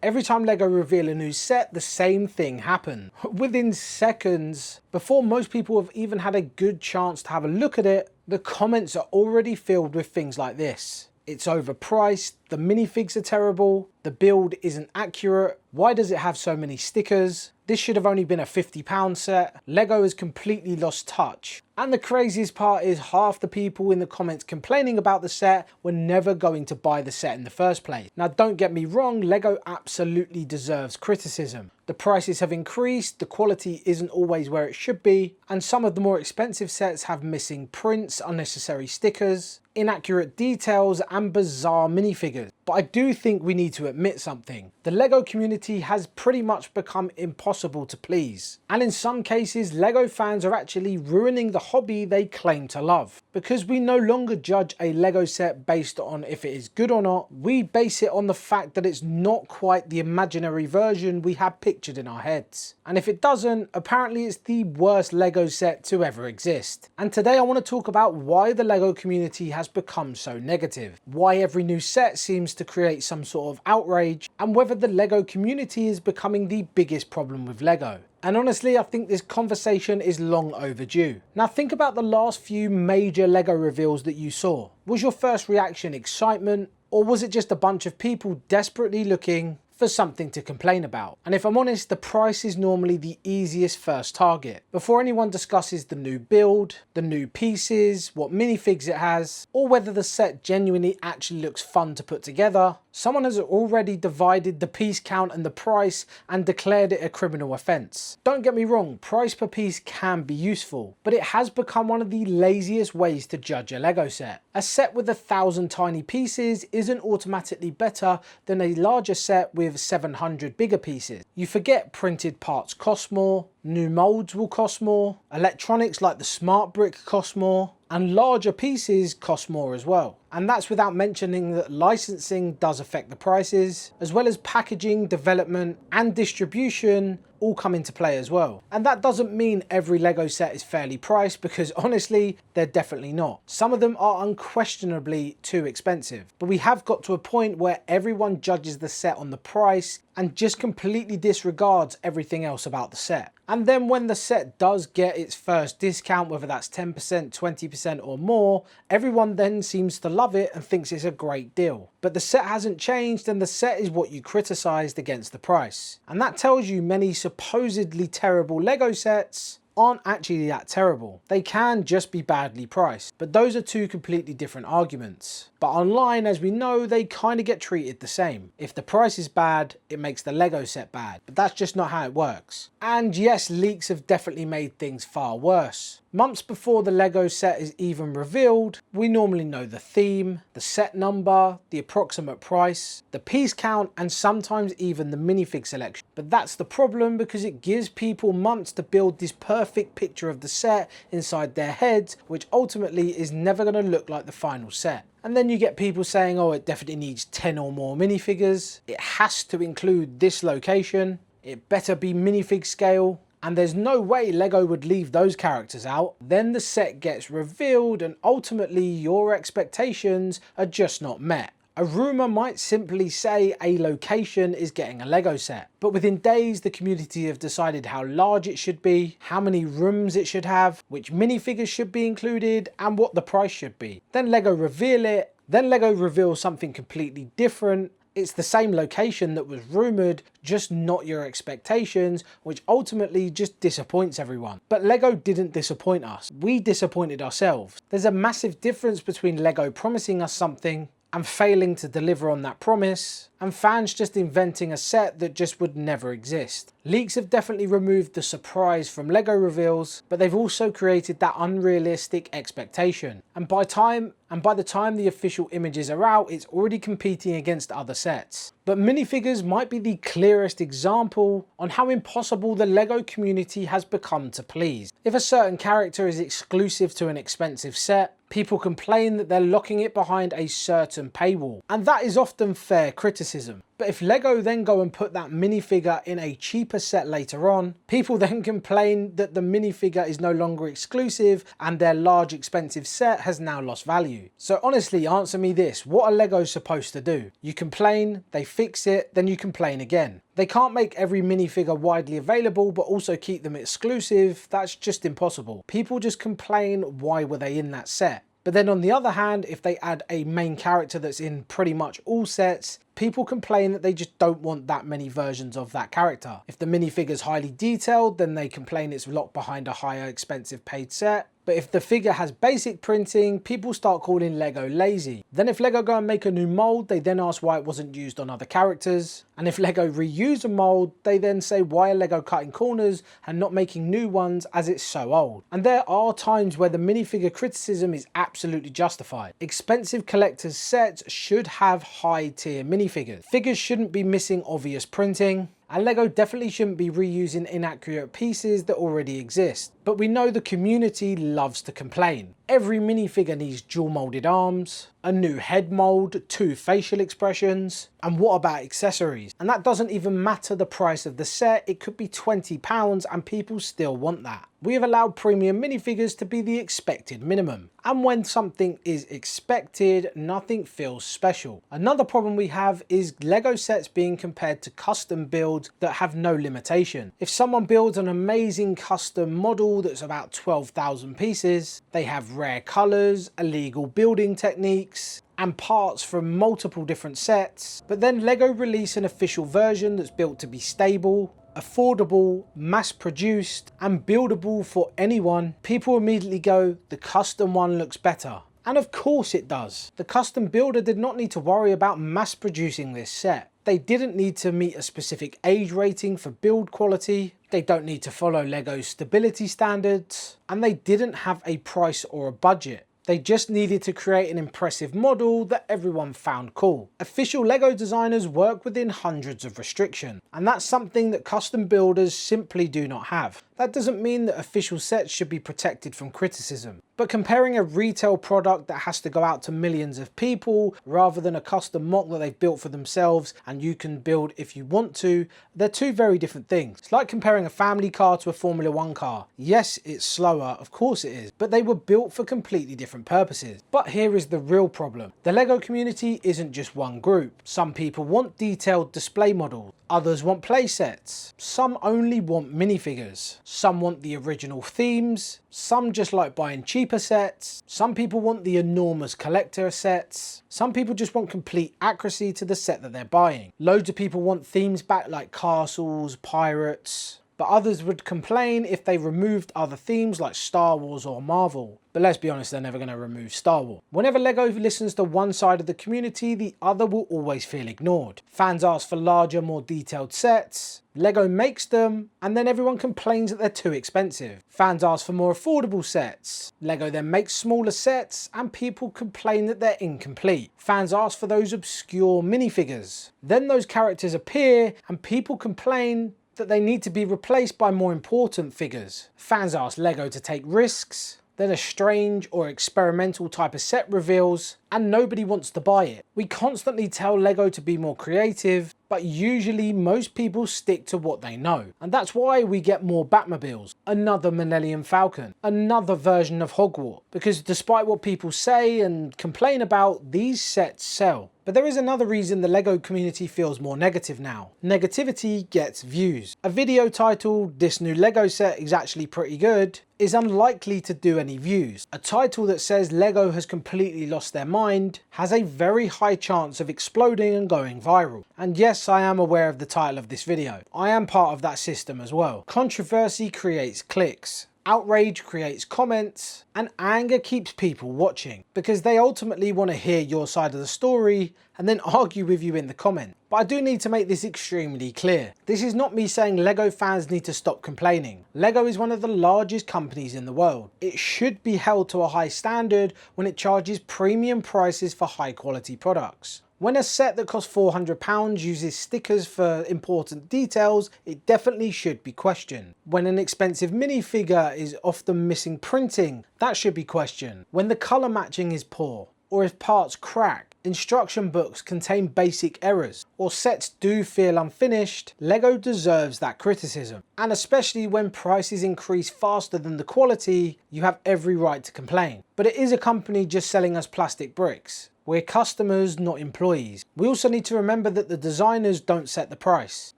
Every time LEGO reveal a new set, the same thing happened. Within seconds, before most people have even had a good chance to have a look at it, the comments are already filled with things like this. It's overpriced, the minifigs are terrible, the build isn't accurate, why does it have so many stickers, this should have only been a £50 set, LEGO has completely lost touch. And the craziest part is half the people in the comments complaining about the set were never going to buy the set in the first place. Now don't get me wrong, LEGO absolutely deserves criticism. The prices have increased, the quality isn't always where it should be, and some of the more expensive sets have missing prints, unnecessary stickers, inaccurate details and bizarre minifigures. But I do think we need to admit something. The LEGO community has pretty much become impossible to please. And in some cases, LEGO fans are actually ruining the hobby they claim to love. Because we no longer judge a LEGO set based on if it is good or not, we base it on the fact that it's not quite the imaginary version we have pictured in our heads. And if it doesn't, apparently it's the worst LEGO set to ever exist. And today I want to talk about why the LEGO community has become so negative, why every new set seems to create some sort of outrage, and whether the LEGO community is becoming the biggest problem with LEGO. And honestly, I think this conversation is long overdue. Now think about the last few major LEGO reveals that you saw. Was your first reaction excitement, or was it just a bunch of people desperately looking for something to complain about? And if I'm honest, the price is normally the easiest first target. Before anyone discusses the new build, the new pieces, what minifigs it has, or whether the set genuinely actually looks fun to put together, someone has already divided the piece count and the price and declared it a criminal offence. Don't get me wrong, price per piece can be useful, but it has become one of the laziest ways to judge a LEGO set. A set with 1,000 tiny pieces isn't automatically better than a larger set with 700 bigger pieces. You forget printed parts cost more, new molds will cost more, electronics like the smart brick cost more, and larger pieces cost more as well. And that's without mentioning that licensing does affect the prices, as well as packaging, development and distribution all come into play as well. And that doesn't mean every LEGO set is fairly priced, because honestly, they're definitely not. Some of them are unquestionably too expensive, but we have got to a point where everyone judges the set on the price and just completely disregards everything else about the set. And then when the set does get its first discount, whether that's 10%, 20% or more, everyone then seems to love it and thinks it's a great deal. But the set hasn't changed, and the set is what you criticised against the price. And that tells you many supposedly terrible LEGO sets aren't actually that terrible. They can just be badly priced. But those are two completely different arguments. But online, as we know, they kind of get treated the same. If the price is bad, it makes the LEGO set bad. But that's just not how it works. And yes, leaks have definitely made things far worse. Months before the LEGO set is even revealed, we normally know the theme, the set number, the approximate price, the piece count, and sometimes even the minifig selection. But that's the problem, because it gives people months to build this perfect picture of the set inside their heads, which ultimately is never going to look like the final set. And then you get people saying, oh, it definitely needs 10 or more minifigures. It has to include this location. It better be minifig scale. And there's no way LEGO would leave those characters out. Then the set gets revealed and ultimately your expectations are just not met. A rumour might simply say a location is getting a LEGO set, but within days the community have decided how large it should be, how many rooms it should have, which minifigures should be included, and what the price should be. Then LEGO reveal it, then LEGO reveals something completely different. It's the same location that was rumoured, just not your expectations, which ultimately just disappoints everyone. But LEGO didn't disappoint us. We disappointed ourselves. There's a massive difference between LEGO promising us something and failing to deliver on that promise, and fans just inventing a set that just would never exist. Leaks have definitely removed the surprise from LEGO reveals, but they've also created that unrealistic expectation. And by the time the official images are out, it's already competing against other sets. But minifigures might be the clearest example on how impossible the LEGO community has become to please. If a certain character is exclusive to an expensive set, people complain that they're locking it behind a certain paywall. And that is often fair criticism. But if Lego then go and put that minifigure in a cheaper set later on, people then complain that the minifigure is no longer exclusive and their large expensive set has now lost value. So honestly, answer me this, what are Lego supposed to do? You complain, they fix it, then you complain again. They can't make every minifigure widely available but also keep them exclusive. That's just impossible. People just complain, why were they in that set? But then on the other hand, if they add a main character that's in pretty much all sets, people complain that they just don't want that many versions of that character. If the minifigure's highly detailed, then they complain it's locked behind a higher expensive paid set. But if the figure has basic printing, people start calling Lego lazy. Then if Lego go and make a new mold, they then ask why it wasn't used on other characters. And if Lego reuse a mold, they then say why are Lego cutting corners and not making new ones as it's so old. And there are times where the minifigure criticism is absolutely justified. Expensive collector's sets should have high tier minifigures. Figures shouldn't be missing obvious printing. And Lego definitely shouldn't be reusing inaccurate pieces that already exist. But we know the community loves to complain. Every minifigure needs dual molded arms, a new head mold, 2 facial expressions, and what about accessories? And that doesn't even matter the price of the set, it could be £20 and people still want that. We have allowed premium minifigures to be the expected minimum. And when something is expected, nothing feels special. Another problem we have is Lego sets being compared to custom builds that have no limitation. If someone builds an amazing custom model that's about 12,000 pieces, they have rare colours, illegal building techniques, and parts from multiple different sets, but then Lego release an official version that's built to be stable, affordable, mass-produced, and buildable for anyone, people immediately go, the custom one looks better. And of course it does. The custom builder did not need to worry about mass-producing this set. They didn't need to meet a specific age rating for build quality. They don't need to follow Lego's stability standards. And they didn't have a price or a budget. They just needed to create an impressive model that everyone found cool. Official Lego designers work within hundreds of restrictions, and that's something that custom builders simply do not have. That doesn't mean that official sets should be protected from criticism. But comparing a retail product that has to go out to millions of people rather than a custom mock that they've built for themselves and you can build if you want to, they're two very different things. It's like comparing a family car to a Formula 1 car. Yes, it's slower, of course it is, but they were built for completely different purposes. But here is the real problem. The Lego community isn't just one group. Some people want detailed display models. Others want play sets. Some only want minifigures. Some want the original themes. Some just like buying cheaper sets. Some people want the enormous collector sets. Some people just want complete accuracy to the set that they're buying. Loads of people want themes back like castles, pirates. But others would complain if they removed other themes like Star Wars or Marvel. But let's be honest, they're never going to remove Star Wars. Whenever Lego listens to one side of the community, the other will always feel ignored. Fans ask for larger, more detailed sets. Lego makes them, and then everyone complains that they're too expensive. Fans ask for more affordable sets. Lego then makes smaller sets, and people complain that they're incomplete. Fans ask for those obscure minifigures. Then those characters appear, and people complain that they need to be replaced by more important figures. Fans ask Lego to take risks, then a strange or experimental type of set reveals, and nobody wants to buy it. We constantly tell Lego to be more creative, but usually most people stick to what they know. And that's why we get more Batmobiles, another Millennium Falcon, another version of Hogwarts. Because despite what people say and complain about, these sets sell. But there is another reason the Lego community feels more negative now. Negativity gets views. A video titled, "This new Lego set is actually pretty good," is unlikely to do any views. A title that says Lego has completely lost their mind has a very high chance of exploding and going viral. And yes, I am aware of the title of this video. I am part of that system as well. Controversy creates clicks. Outrage creates comments, and anger keeps people watching because they ultimately want to hear your side of the story and then argue with you in the comment. But I do need to make this extremely clear. This is not me saying Lego fans need to stop complaining. Lego is one of the largest companies in the world. It should be held to a high standard when it charges premium prices for high quality products. When a set that costs £400 uses stickers for important details, it definitely should be questioned. When an expensive minifigure is often missing printing, that should be questioned. When the colour matching is poor, or if parts crack, instruction books contain basic errors, or sets do feel unfinished, LEGO deserves that criticism. And especially when prices increase faster than the quality, you have every right to complain. But it is a company just selling us plastic bricks. We're customers, not employees. We also need to remember that the designers don't set the price.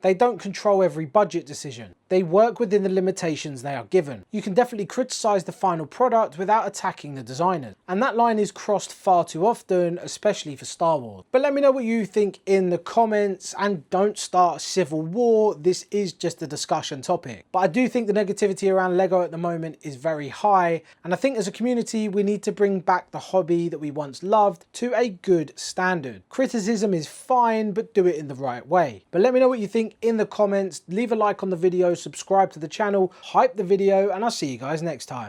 They don't control every budget decision. They work within the limitations they are given. You can definitely criticize the final product without attacking the designers. And that line is crossed far too often, especially for Star Wars. But let me know what you think in the comments, and don't start a civil war. This is just a discussion topic. But I do think the negativity around LEGO at the moment is very high. And I think as a community, we need to bring back the hobby that we once loved to a good standard. Criticism is fine, but do it in the right way. But let me know what you think in the comments. Leave a like on the video, subscribe to the channel, hype the video, and I'll see you guys next time.